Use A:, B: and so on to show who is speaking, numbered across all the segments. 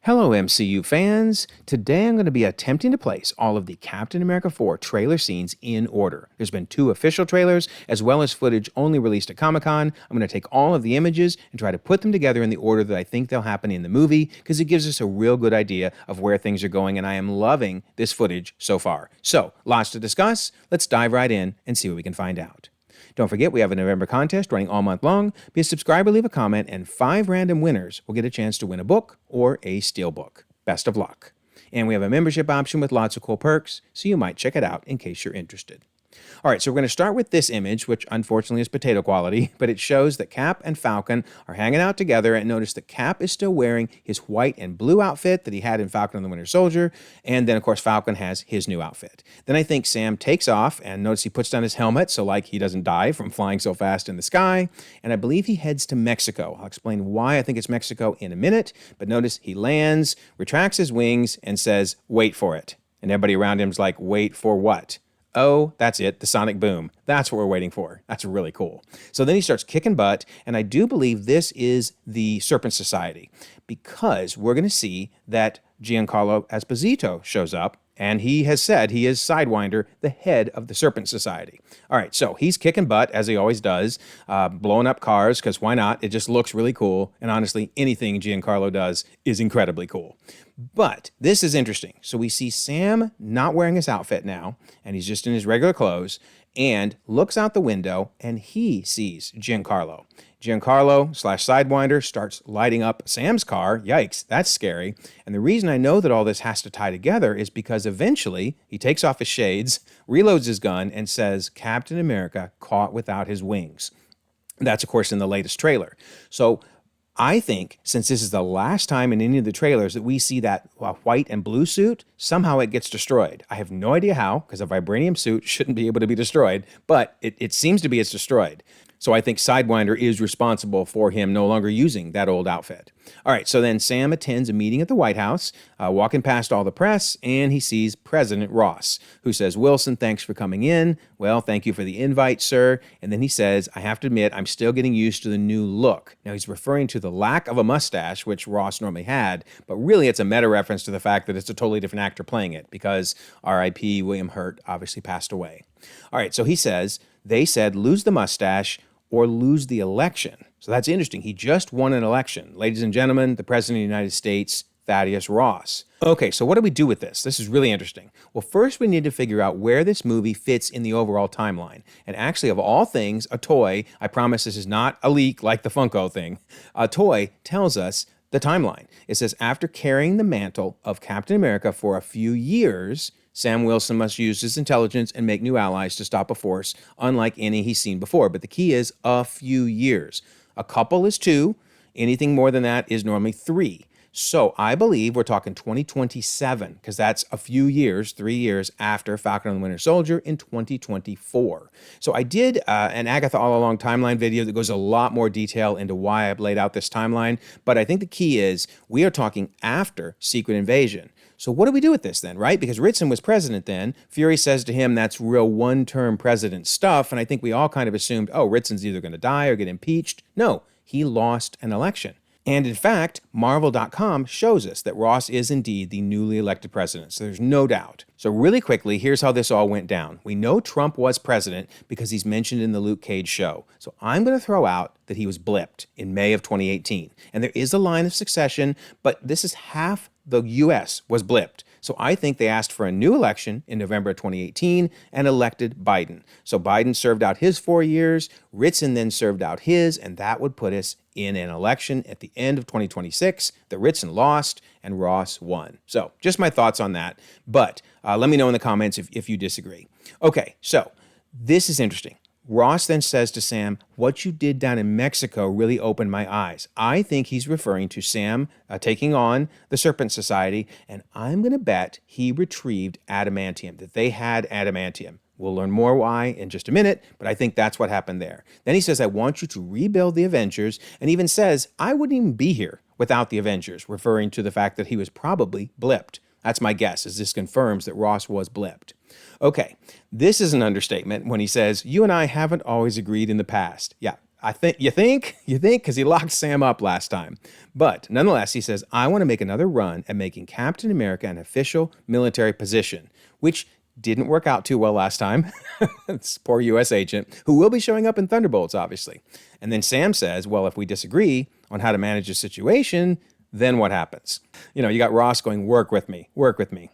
A: Hello, MCU fans! Today I'm going to be attempting to place all of the Captain America 4 trailer scenes in order. There's been 2 official trailers, as well as footage only released at ComicCon. I'm going to take all of the images and try to put them together in the order that I think they'll happen in the movie, because it gives us a real good idea of where things are going, and I am loving this footage so far. So, lots to discuss. Let's dive right in and see what we can find out. Don't forget, we have a November contest running all month long. Be a subscriber, leave a comment, and 5 random winners will get a chance to win a book or a steelbook. Best of luck. And we have a membership option with lots of cool perks, so you might check it out in case you're interested. All right, so we're going to start with this image, which unfortunately is potato quality, but it shows that Cap and Falcon are hanging out together, and notice that Cap is still wearing his white and blue outfit that he had in Falcon and the Winter Soldier, and then, of course, Falcon has his new outfit. Then I think Sam takes off, and notice he puts down his helmet, so like he doesn't die from flying so fast in the sky, and I believe he heads to Mexico. I'll explain why I think it's Mexico in a minute, but notice he lands, retracts his wings, and says, "Wait for it." And everybody around him's like, "Wait for what?" Oh, that's it, the sonic boom. That's what we're waiting for. That's really cool. So then he starts kicking butt, and I do believe this is the Serpent Society, because we're going to see that Giancarlo Esposito shows up, and he has said he is Sidewinder, the head of the Serpent Society. All right, so he's kicking butt, as he always does, blowing up cars, because why not? It just looks really cool, and honestly, anything Giancarlo does is incredibly cool. But this is interesting. So we see Sam not wearing his outfit now, and he's just in his regular clothes, and looks out the window, and he sees Giancarlo. Giancarlo/Sidewinder starts lighting up Sam's car. Yikes, that's scary. And the reason I know that all this has to tie together is because eventually he takes off his shades, reloads his gun, and says, "Captain America caught without his wings." That's, of course, in the latest trailer. So I think, since this is the last time in any of the trailers that we see that white and blue suit, somehow it gets destroyed. I have no idea how, because a vibranium suit shouldn't be able to be destroyed, but it seems to be it's destroyed. So I think Sidewinder is responsible for him no longer using that old outfit. All right, so then Sam attends a meeting at the White House, walking past all the press, and he sees President Ross, who says, "Wilson, thanks for coming in." "Well, thank you for the invite, sir." And then he says, "I have to admit, I'm still getting used to the new look." Now, he's referring to the lack of a mustache, which Ross normally had, but really it's a meta reference to the fact that it's a totally different actor playing it, because R.I.P. William Hurt obviously passed away. All right, so he says, they said lose the mustache or lose the election. So that's interesting. He just won an election. Ladies and gentlemen, the President of the United States, Thaddeus Ross. Okay, so what do we do with this? This is really interesting. Well, first we need to figure out where this movie fits in the overall timeline. And actually, of all things, a toy, I promise this is not a leak like the Funko thing, a toy tells us the timeline. It says, after carrying the mantle of Captain America for a few years, Sam Wilson must use his intelligence and make new allies to stop a force unlike any he's seen before. But the key is a few years. A couple is 2. Anything more than that is normally 3. So I believe we're talking 2027, because that's a few years, 3 years after Falcon and the Winter Soldier in 2024. So I did an Agatha All Along timeline video that goes a lot more detail into why I've laid out this timeline. But I think the key is we are talking after Secret Invasion. So what do we do with this then, right? Because Ritson was president then. Fury says to him that's real one-term president stuff, and I think we all kind of assumed, oh, Ritson's either going to die or get impeached. No, he lost an election. And in fact, Marvel.com shows us that Ross is indeed the newly elected president, so there's no doubt. So really quickly, here's how this all went down. We know Trump was president because he's mentioned in the Luke Cage show. So I'm going to throw out that he was blipped in May of 2018. And there is a line of succession, but this is half the U.S. was blipped. So I think they asked for a new election in November of 2018 and elected Biden. So Biden served out his 4 years, Ritson then served out his, and that would put us in an election at the end of 2026 that Ritson lost and Ross won. So just my thoughts on that, but let me know in the comments if you disagree. Okay, so this is interesting. Ross then says to Sam, "What you did down in Mexico really opened my eyes." I think he's referring to Sam taking on the Serpent Society, and I'm going to bet he retrieved adamantium, that they had adamantium. We'll learn more why in just a minute, but I think that's what happened there. Then he says, "I want you to rebuild the Avengers," and even says, "I wouldn't even be here without the Avengers," referring to the fact that he was probably blipped. That's my guess, as this confirms that Ross was blipped. Okay, this is an understatement when he says, "You and I haven't always agreed in the past." Yeah, you think, because he locked Sam up last time. But nonetheless, he says, I want to make another run at making Captain America an official military position, which didn't work out too well last time. It's poor U.S. agent, who will be showing up in Thunderbolts, obviously. And then Sam says, well, if we disagree on how to manage the situation, then what happens? You got Ross going, work with me, work with me.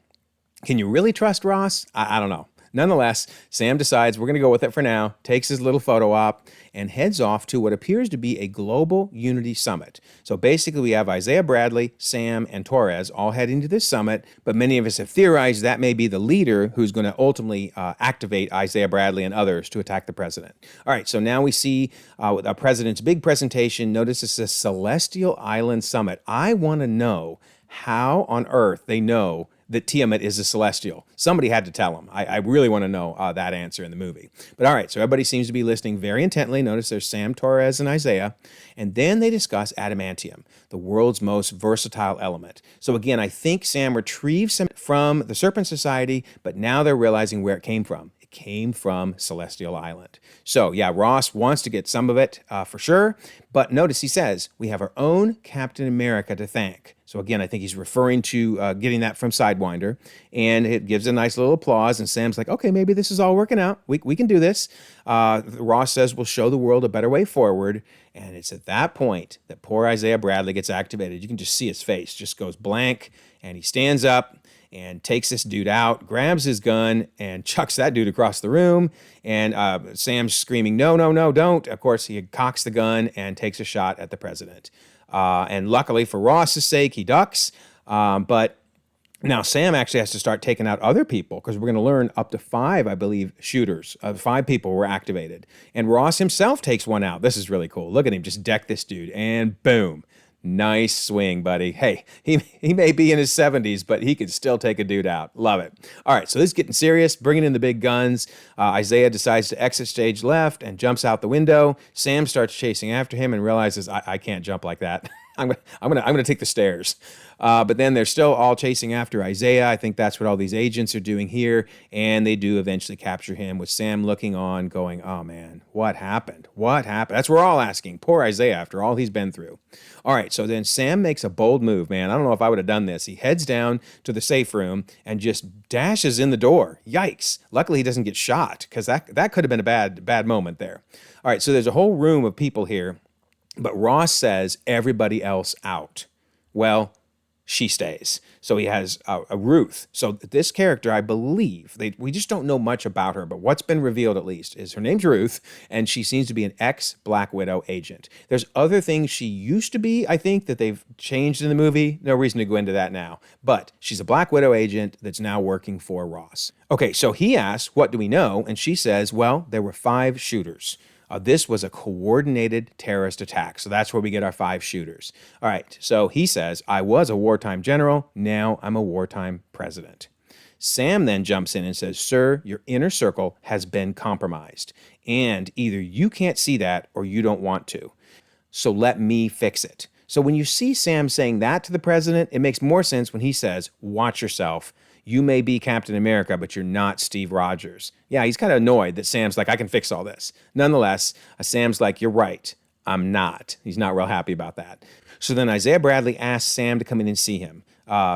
A: Can you really trust Ross? I don't know. Nonetheless, Sam decides we're going to go with it for now, takes his little photo op, and heads off to what appears to be a global unity summit. So basically, we have Isaiah Bradley, Sam, and Torres all heading to this summit, but many of us have theorized that may be the leader who's going to ultimately activate Isaiah Bradley and others to attack the president. All right, so now we see a president's big presentation. Notice it's a Celestial Island Summit. I want to know how on earth they know that Tiamut is a Celestial. Somebody had to tell them. I really want to know that answer in the movie. But all right, so everybody seems to be listening very intently. Notice there's Sam, Torres, and Isaiah. And then they discuss adamantium, the world's most versatile element. So again, I think Sam retrieves some from the Serpent Society, but now they're realizing where it came from. It came from Celestial Island. So yeah, Ross wants to get some of it for sure. But notice he says, we have our own Captain America to thank. So again, I think he's referring to getting that from Sidewinder, and it gives a nice little applause, and Sam's like, okay, maybe this is all working out. We can do this. Ross says we'll show the world a better way forward, and it's at that point that poor Isaiah Bradley gets activated. You can just see his face just goes blank, and he stands up and takes this dude out, grabs his gun, and chucks that dude across the room, and Sam's screaming, no, no, no, don't. Of course, he cocks the gun and takes a shot at the president. And luckily for Ross's sake, he ducks. But now Sam actually has to start taking out other people, because we're going to learn up to 5, I believe, shooters. 5 people were activated. And Ross himself takes one out. This is really cool. Look at him just deck this dude, and boom. Nice swing, buddy. Hey, he may be in his 70s, but he could still take a dude out. Love it. All right, so this is getting serious, bringing in the big guns. Isaiah decides to exit stage left and jumps out the window. Sam starts chasing after him and realizes, I can't jump like that. I'm gonna take the stairs. But then they're still all chasing after Isaiah. I think that's what all these agents are doing here, and they do eventually capture him, with Sam looking on, going, oh man, what happened? What happened? That's what we're all asking. Poor Isaiah, after all he's been through. All right, so then Sam makes a bold move, man. I don't know if I would have done this. He heads down to the safe room and just dashes in the door. Yikes. Luckily, he doesn't get shot, because that could have been a bad moment there. All right, so there's a whole room of people here, but Ross says everybody else out. Well, she stays. So he has a Ruth. So this character, I believe, we just don't know much about her, but what's been revealed at least is her name's Ruth, and she seems to be an ex-Black Widow agent. There's other things she used to be, I think, that they've changed in the movie. No reason to go into that now. But she's a Black Widow agent that's now working for Ross. Okay, so he asks, what do we know? And she says, well, there were 5 shooters. This was a coordinated terrorist attack. So that's where we get our 5 shooters. All right. So he says, I was a wartime general. Now I'm a wartime president. Sam then jumps in and says, sir, your inner circle has been compromised. And either you can't see that or you don't want to. So let me fix it. So when you see Sam saying that to the president, it makes more sense when he says, watch yourself. You may be Captain America, but you're not Steve Rogers. Yeah, he's kind of annoyed that Sam's like, I can fix all this. Nonetheless, Sam's like, you're right. I'm not. He's not real happy about that. So then Isaiah Bradley asks Sam to come in and see him.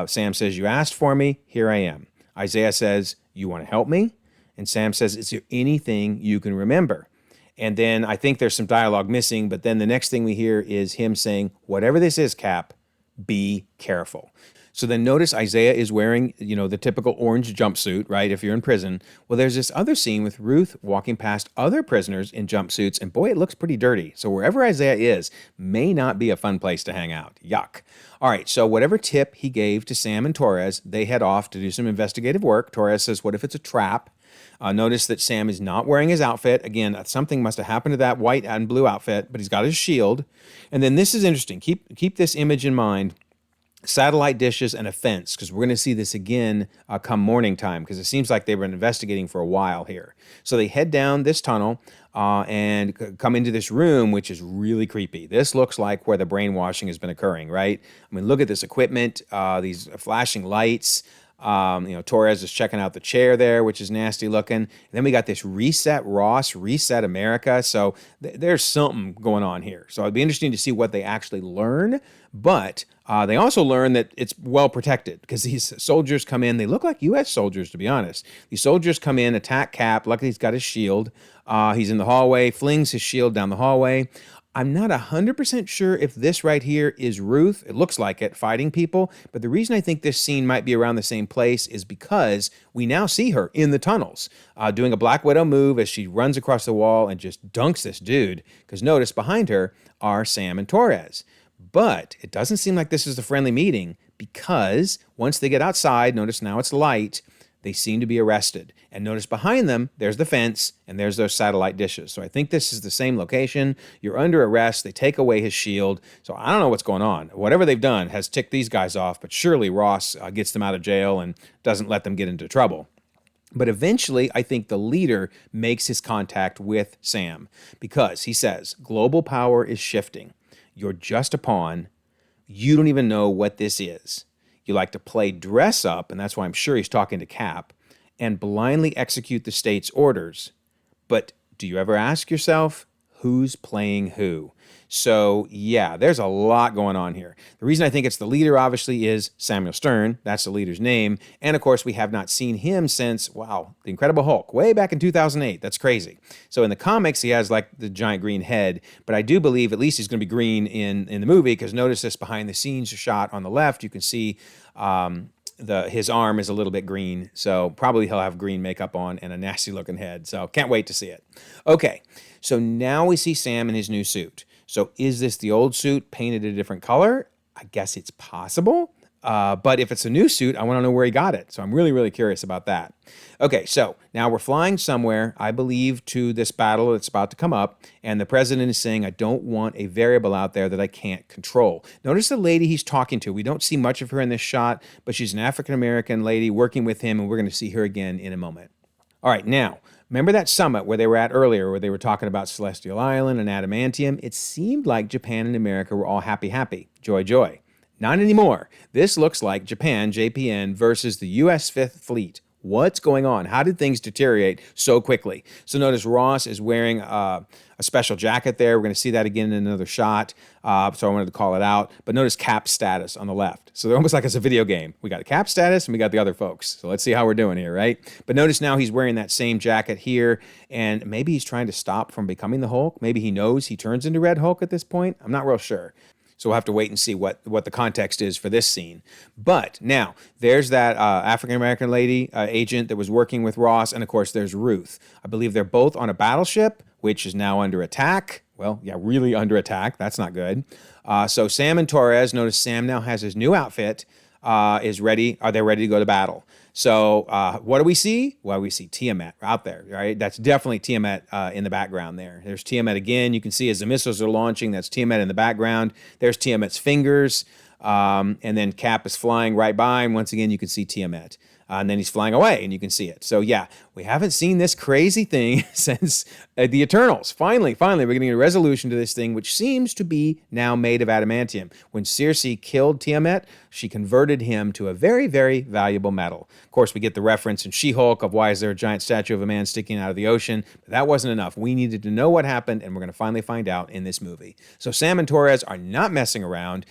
A: Sam says, you asked for me. Here I am. Isaiah says, you want to help me? And Sam says, is there anything you can remember? And then I think there's some dialogue missing, but then the next thing we hear is him saying, whatever this is, Cap, be careful. So then notice Isaiah is wearing, the typical orange jumpsuit, right, if you're in prison. Well, there's this other scene with Ruth walking past other prisoners in jumpsuits, and boy, it looks pretty dirty. So wherever Isaiah is may not be a fun place to hang out. Yuck. All right, so whatever tip he gave to Sam and Torres, they head off to do some investigative work. Torres says, what if it's a trap? Notice that Sam is not wearing his outfit. Again, something must have happened to that white and blue outfit, but he's got his shield. And then this is interesting. Keep this image in mind. Satellite dishes and a fence, because we're going to see this again come morning time, because it seems like they've been investigating for a while here. So they head down this tunnel and come into this room, which is really creepy. This looks like where the brainwashing has been occurring, right? I mean, look at this equipment, these flashing lights. Torres is checking out the chair there, which is nasty looking. And then we got this reset Ross, reset America. So there's something going on here. So it'd be interesting to see what they actually learn. But they also learn that it's well protected because these soldiers come in. They look like U.S. soldiers, to be honest. These soldiers come in, attack Cap. Luckily, he's got his shield. He's in the hallway, flings his shield down the hallway. I'm not 100% sure if this right here is Ruth. It looks like it, fighting people. But the reason I think this scene might be around the same place is because we now see her in the tunnels doing a Black Widow move as she runs across the wall and just dunks this dude. Because notice behind her are Sam and Torres. But it doesn't seem like this is the friendly meeting because once they get outside, notice now it's light, they seem to be arrested. And notice behind them, there's the fence, and there's those satellite dishes. So I think this is the same location. You're under arrest. They take away his shield. So I don't know what's going on. Whatever they've done has ticked these guys off, but surely Ross gets them out of jail and doesn't let them get into trouble. But eventually, I think the leader makes his contact with Sam because he says, global power is shifting. You're just a pawn. You don't even know what this is. You like to play dress up, and that's why I'm sure he's talking to Cap, and blindly execute the state's orders. But do you ever ask yourself, who's playing who? So, yeah, there's a lot going on here. The reason I think it's the leader, obviously, is Samuel Stern. That's the leader's name. And, of course, we have not seen him since, wow, The Incredible Hulk, way back in 2008. That's crazy. So in the comics, he has, like, the giant green head. But I do believe at least he's going to be green in the movie because notice this behind-the-scenes shot on the left. You can see his arm is a little bit green. So probably he'll have green makeup on and a nasty-looking head. So can't wait to see it. Okay, so now we see Sam in his new suit. So is this the old suit painted a different color? I guess it's possible. But if it's a new suit, I want to know where he got it. So I'm really, really curious about that. Okay, so now we're flying somewhere, I believe, to this battle that's about to come up. And the president is saying, I don't want a variable out there that I can't control. Notice the lady he's talking to. We don't see much of her in this shot, but she's an African-American lady working with him, and we're going to see her again in a moment. All right, now, remember that summit where they were at earlier, where they were talking about Celestial Island and adamantium? It seemed like Japan and America were all happy, happy, joy, joy. Not anymore. This looks like Japan, JPN, versus the U.S. Fifth Fleet. What's going on? How did things deteriorate so quickly? So notice Ross is wearing a special jacket there. We're going to see that again in another shot. So I wanted to call it out. But notice Cap's status on the left. So they're almost like it's a video game. We got Cap status and we got the other folks. So let's see how we're doing here, right? But notice now he's wearing that same jacket here. And maybe he's trying to stop from becoming the Hulk. Maybe he knows he turns into Red Hulk at this point. I'm not real sure. So we'll have to wait and see what the context is for this scene. But now, there's that African-American lady agent that was working with Ross, and of course there's Ruth. I believe they're both on a battleship, which is now under attack. Well, yeah, really under attack. That's not good. So Sam and Torres, notice Sam now has his new outfit, is ready. Are they ready to go to battle? So what do we see? Well, we see Tiamut out there, right? That's definitely Tiamut in the background there. There's Tiamut again. You can see as the missiles are launching, that's Tiamut in the background. There's Tiamut's fingers. And then Cap is flying right by. And once again, you can see Tiamut. And then he's flying away, and you can see it. So, yeah, we haven't seen this crazy thing since the Eternals. Finally, we're getting a resolution to this thing, which seems to be now made of adamantium. When Circe killed Tiamut, she converted him to a very, very valuable metal. Of course, we get the reference in She-Hulk of why is there a giant statue of a man sticking out of the ocean. But that wasn't enough. We needed to know what happened, and we're going to finally find out in this movie. So Sam and Torres are not messing around.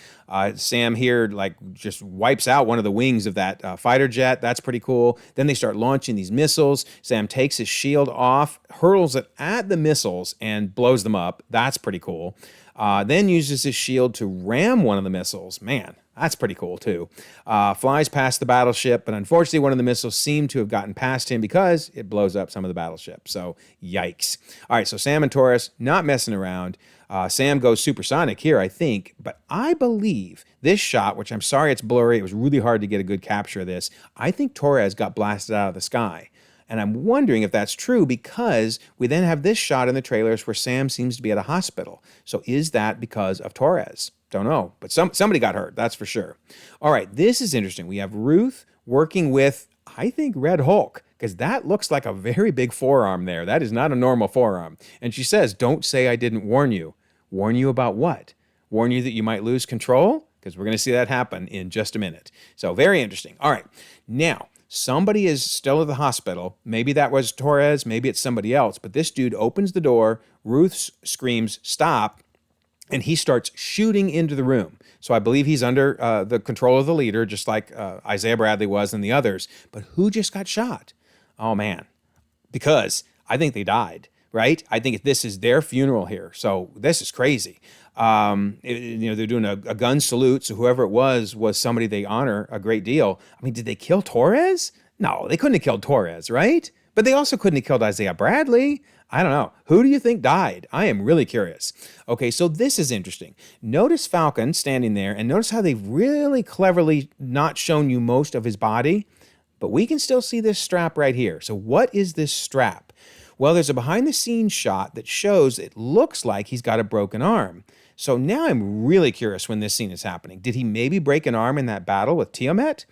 A: Sam here, just wipes out one of the wings of that fighter jet. That's pretty cool. Then they start launching these missiles. Sam takes his shield off, hurls it at the missiles, and blows them up. That's pretty cool. Then uses his shield to ram one of the missiles. Man, that's pretty cool, too. Flies past the battleship, but unfortunately, one of the missiles seemed to have gotten past him because it blows up some of the battleship. So, yikes. All right, so Sam and Torres, not messing around. Sam goes supersonic here, I think, but I believe this shot, which I'm sorry it's blurry, it was really hard to get a good capture of this, I think Torres got blasted out of the sky. And I'm wondering if that's true because we then have this shot in the trailers where Sam seems to be at a hospital. So is that because of Torres? Don't know, but somebody got hurt, that's for sure. All right, this is interesting. We have Ruth working with, I think, Red Hulk, because that looks like a very big forearm there. That is not a normal forearm. And she says, don't say I didn't warn you. Warn you about what? Warn you that you might lose control? because we're going to see that happen in just a minute. So very interesting. All right. Now, somebody is still at the hospital. Maybe that was Torres. Maybe it's somebody else. But this dude opens the door. Ruth screams, "Stop." And he starts shooting into the room. So I believe he's under the control of the leader, just like Isaiah Bradley was and the others. But who just got shot? Oh, man. Because I think they died, right? I think this is their funeral here. So this is crazy. They're doing a gun salute. So whoever it was somebody they honor a great deal. I mean, did they kill Torres? No, they couldn't have killed Torres, right? But they also couldn't have killed Isaiah Bradley. I don't know. Who do you think died? I am really curious. Okay, so this is interesting. Notice Falcon standing there, and notice how they've really cleverly not shown you most of his body, but we can still see this strap right here. So what is this strap? Well, there's a behind-the-scenes shot that shows it looks like he's got a broken arm. So now I'm really curious when this scene is happening. Did he maybe break an arm in that battle with Tiamut?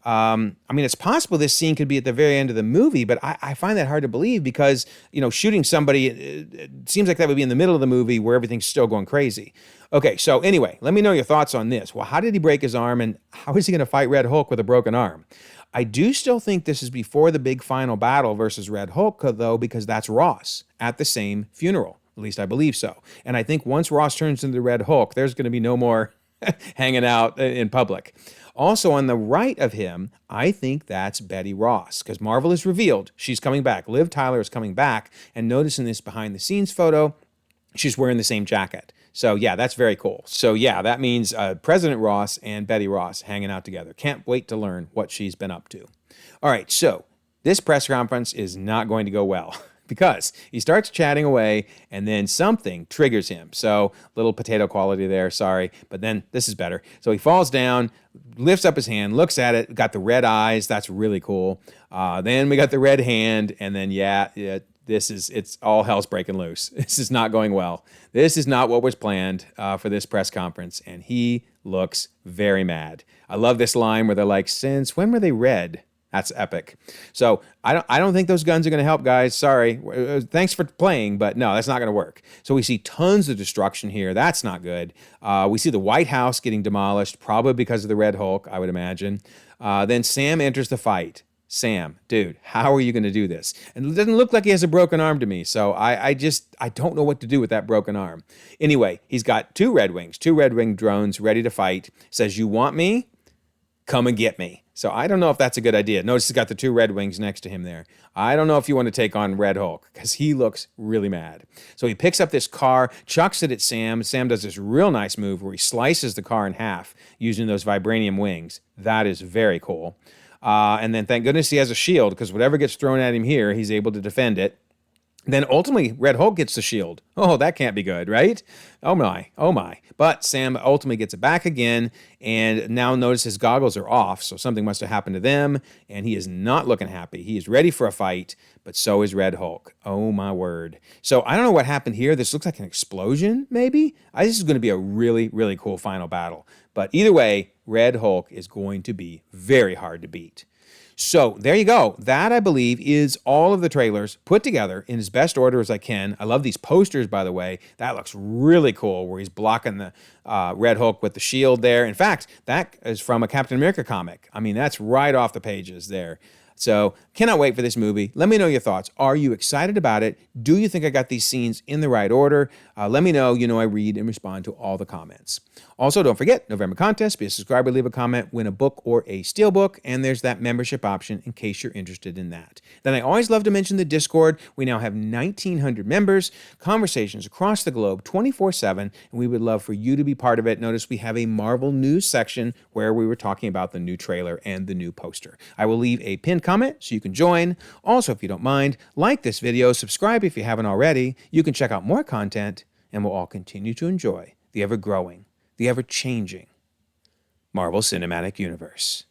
A: I mean, it's possible this scene could be at the very end of the movie, but I find that hard to believe because, shooting somebody, it seems like that would be in the middle of the movie where everything's still going crazy. Okay, so anyway, let me know your thoughts on this. Well, how did he break his arm, and how is he going to fight Red Hulk with a broken arm? I do still think this is before the big final battle versus Red Hulk, though, because that's Ross at the same funeral. At least I believe so. And I think once Ross turns into the Red Hulk, there's going to be no more hanging out in public. Also, on the right of him, I think that's Betty Ross, because Marvel has revealed she's coming back. Liv Tyler is coming back, and notice in this behind-the-scenes photo, she's wearing the same jacket. So, yeah, that's very cool. So, yeah, that means President Ross and Betty Ross hanging out together. Can't wait to learn what she's been up to. All right, so this press conference is not going to go well. Because he starts chatting away and then something triggers him. So little potato quality there, sorry. But then this is better. So he falls down, lifts up his hand, looks at it, got the red eyes. That's really cool. Then we got the red hand. And then, it's all hell's breaking loose. This is not going well. This is not what was planned for this press conference. And he looks very mad. I love this line where they're like, since when were they red? That's epic. So I don't think those guns are going to help, guys. Sorry. Thanks for playing, but no, that's not going to work. So we see tons of destruction here. That's not good. We see the White House getting demolished, probably because of the Red Hulk, I would imagine. Then Sam enters the fight. Sam, dude, how are you going to do this? And it doesn't look like he has a broken arm to me. So I don't know what to do with that broken arm. Anyway, he's got two Red Wing drones ready to fight. Says, you want me? Come and get me. So I don't know if that's a good idea. Notice he's got the two Red Wings next to him there. I don't know if you want to take on Red Hulk because he looks really mad. So he picks up this car, chucks it at Sam. Sam does this real nice move where he slices the car in half using those vibranium wings. That is very cool. And then thank goodness he has a shield because whatever gets thrown at him here, he's able to defend it. Then ultimately, Red Hulk gets the shield. Oh, that can't be good, right? Oh my, oh my. But Sam ultimately gets it back again, and now notice his goggles are off, so something must have happened to them, and he is not looking happy. He is ready for a fight, but so is Red Hulk. Oh my word. So I don't know what happened here. This looks like an explosion, maybe? This is going to be a really, really cool final battle. But either way, Red Hulk is going to be very hard to beat. So there you go. That, I believe, is all of the trailers put together in as best order as I can. I love these posters, by the way. That looks really cool where he's blocking the Red Hulk with the shield there. In fact, that is from a Captain America comic. I mean, that's right off the pages there. So cannot wait for this movie. Let me know your thoughts. Are you excited about it? Do you think I got these scenes in the right order? Let me know. You know I read and respond to all the comments. Also, don't forget, November contest. Be a subscriber, leave a comment, win a book or a steelbook, and there's that membership option in case you're interested in that. Then I always love to mention the Discord. We now have 1,900 members, conversations across the globe 24/7, and we would love for you to be part of it. Notice we have a Marvel news section where we were talking about the new trailer and the new poster. I will leave a pinned comment so you can join. Also, if you don't mind, like this video, subscribe if you haven't already. You can check out more content, and we'll all continue to enjoy the ever-growing, the ever-changing Marvel Cinematic Universe.